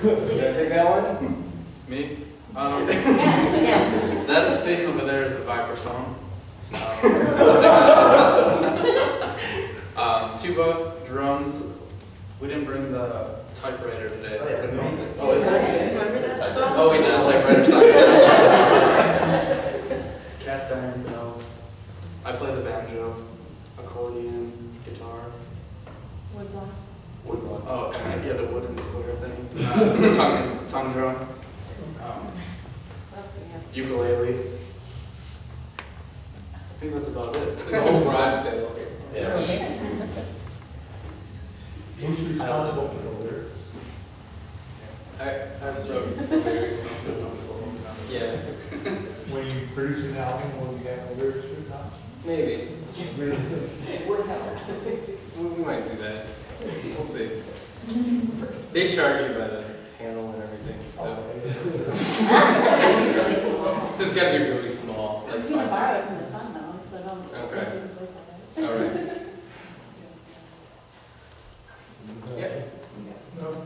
Can I take that one? Me? Yes. That thing over there is a vibraphone. Tuba, drums. We didn't bring the typewriter today. Oh, yeah. Oh, is it? Remember that song? Oh, we did a typewriter song. Cast iron bell. I play the banjo, accordion, guitar. Woodblock. Woodblock. Oh, and yeah, the wooden square thing. Tongue drum. That's good, yeah. Ukulele. I think that's about it. It's like a whole garage sale. Yeah. Who's responsible for the lyrics? I wrote the lyrics. Yeah. When you produce an album, will you have the lyrics written down? Maybe. Really? We might do that. We'll see. They charge you by the handle and everything, so. It's gotta be really small. So it's gotta be really small. I was gonna borrow it from the sun though, so I don't Okay. think it's worth it. All right. Yeah.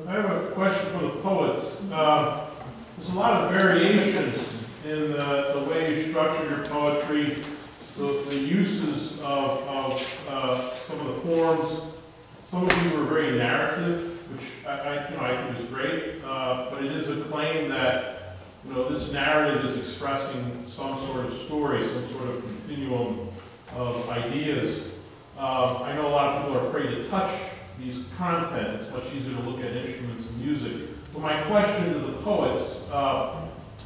I have a question for the poets. There's a lot of variation in the way you structure your poetry, the uses of some of the forms. Some of you are very narrative, which I think is great, but it is a claim that this narrative is expressing some sort of story, some sort of continuum of ideas. I know a lot of people are afraid to touch these content. It's much easier to look at instruments and music. But my question to the poets,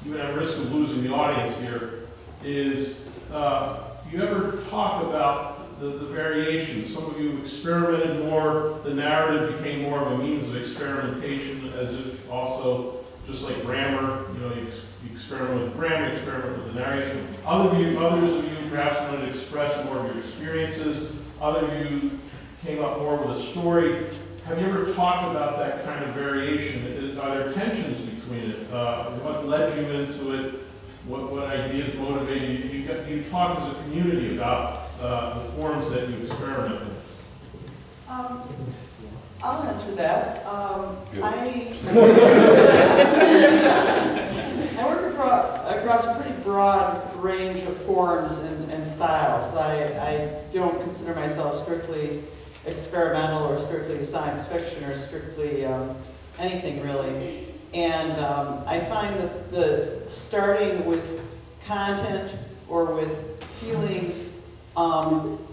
even at risk of losing the audience here, is do you ever talk about the variations? Some of you experimented more, the narrative became more of a means of experimentation, as if also, just like grammar, you experiment with grammar, experiment with the narration. Others of you perhaps wanted to express more of your experiences. Others of you came up more with a story. Have you ever talked about that kind of variation? Are there tensions between it? What led you into it? What ideas motivated you? You talk as a community about the forms that you experiment with. I'll answer that. I work across a pretty broad range of forms and styles. I don't consider myself strictly experimental or strictly science fiction or strictly anything really. And I find that the starting with content or with feelings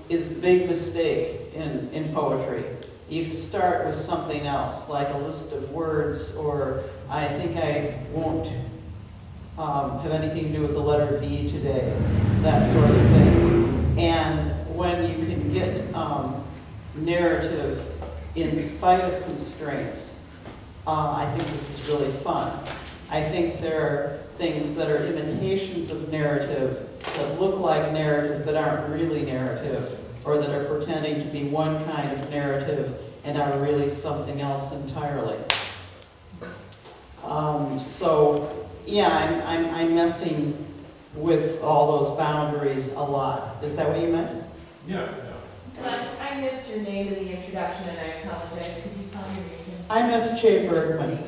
is the big mistake in poetry. You can start with something else, like a list of words, or I think I won't have anything to do with the letter V today, that sort of thing. And when you can get narrative in spite of constraints, I think this is really fun. I think there are things that are imitations of narrative that look like narrative but aren't really narrative, or that are pretending to be one kind of narrative and are really something else entirely. So yeah, I'm messing with all those boundaries a lot. Is that what you meant? Yeah. I missed your name in the introduction and I apologize. Could you tell me your name? I'm F.J. Bergman.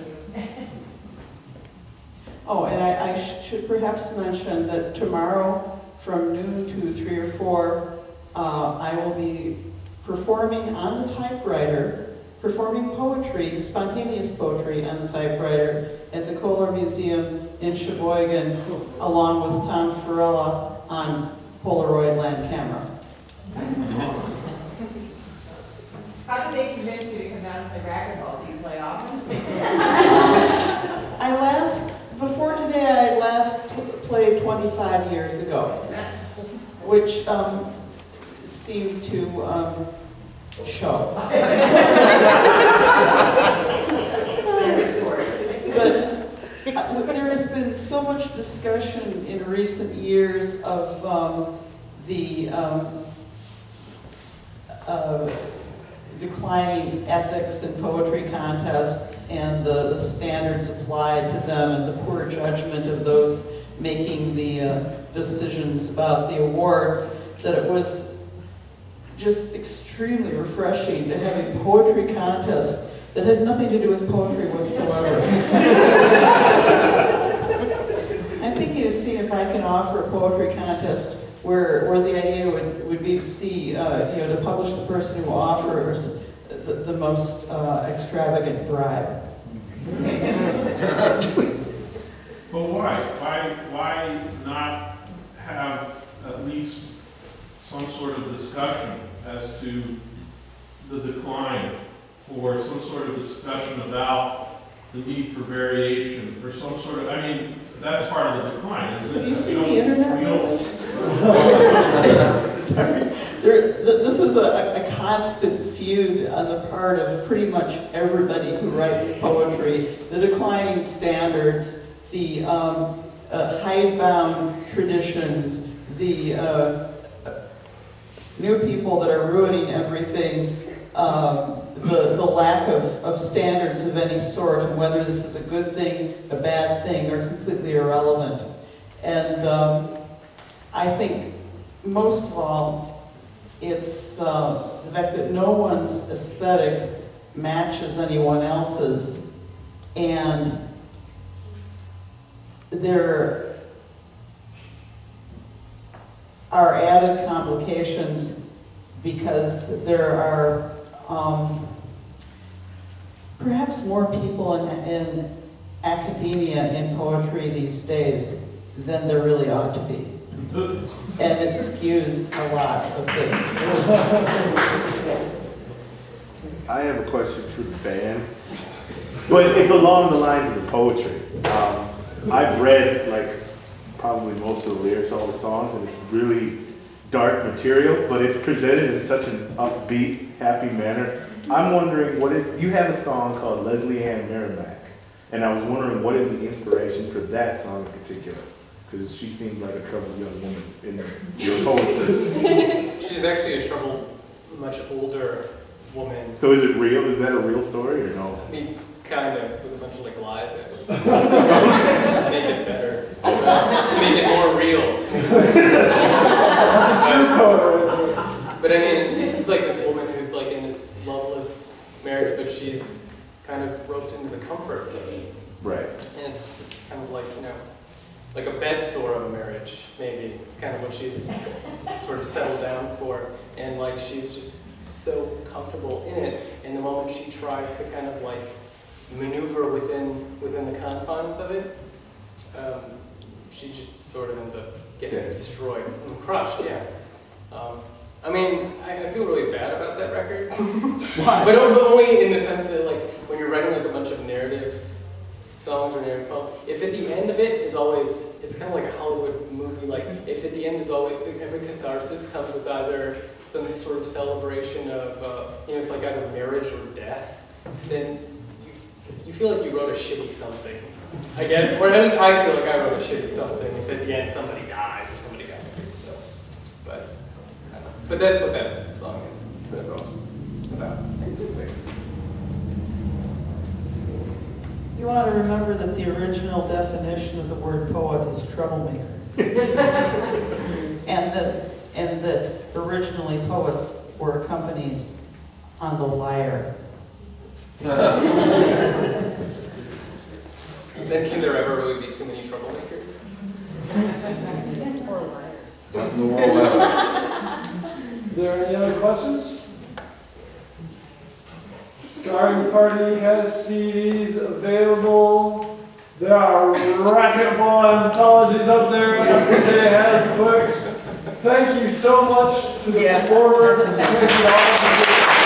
Oh, and I should perhaps mention that tomorrow from noon to 3 or 4, I will be performing on the typewriter, performing poetry, spontaneous poetry on the typewriter at the Kohler Museum in Sheboygan, along with Tom Farella on Polaroid land camera. How did they convince you to come down and play racquetball? Do you play often? Before today, I last played 25 years ago, which seemed to show. But there has been so much discussion in recent years of the declining ethics in poetry contests and the standards applied to them and the poor judgment of those making the decisions about the awards, that it was just extremely refreshing to have a poetry contest that had nothing to do with poetry whatsoever. I'm thinking of seeing if I can offer a poetry contest where the idea would be to see, to publish the person who offers the most extravagant bribe. But why? Why not have at least some sort of discussion as to the decline, or some sort of discussion about the need for variation, or some sort of, I mean, that's part of the decline, isn't it? Have you seen the internet? don't- Sorry. This is a constant feud on the part of pretty much everybody who writes poetry. The declining standards, the hidebound traditions, the new people that are ruining everything, the lack of standards of any sort, and whether this is a good thing, a bad thing, are completely irrelevant. And I think most of all, it's the fact that no one's aesthetic matches anyone else's, and there are added complications because there are perhaps more people in academia in poetry these days than there really ought to be. And it skews a lot of things. I have a question for the band, but it's along the lines of the poetry. I've read like probably most of the lyrics, all the songs, and it's really dark material, but it's presented in such an upbeat, happy manner. I'm wondering, you have a song called Leslie Ann Merrimack, and I was wondering what is the inspiration for that song in particular? Because she seems like a troubled young woman in your poetry. She's actually a troubled, much older woman. So is it real? Is that a real story or no? I mean, kind of, with a bunch of like lies in it. To make it better. To make it more real. That's a true poet. But I mean, it's like this woman who's like in this loveless marriage, but she's kind of roped into the comforts of it. Right. And it's kind of like, like a bed sore of a marriage, maybe. It's kind of what she's sort of settled down for. And like she's just so comfortable in it. And the moment she tries to kind of like maneuver within the confines of it, she just sort of ends up getting destroyed and crushed, yeah. I mean, I feel really bad about that record. But only in the sense that like when you're writing like a bunch of narrative songs or narrative poems, if at the end of it is always, it's kind of like a Hollywood movie, like if at the end is always, every catharsis comes with either some sort of celebration of, it's like either marriage or death, then you feel like you wrote a shitty something. I get it, or at least I feel like I wrote a shitty something if at the end somebody dies or somebody got married, so. But that's what that song is. That's awesome. About. You want to remember that the original definition of the word poet is troublemaker. and that originally poets were accompanied on the lyre. Then can there ever really be too many troublemakers? Or liars. Not in the world ever. Are there any other questions? Scarring Party has CDs available. There are racquetball anthologies up there. FJ has books. Thank you so much to the performers. Thank you all.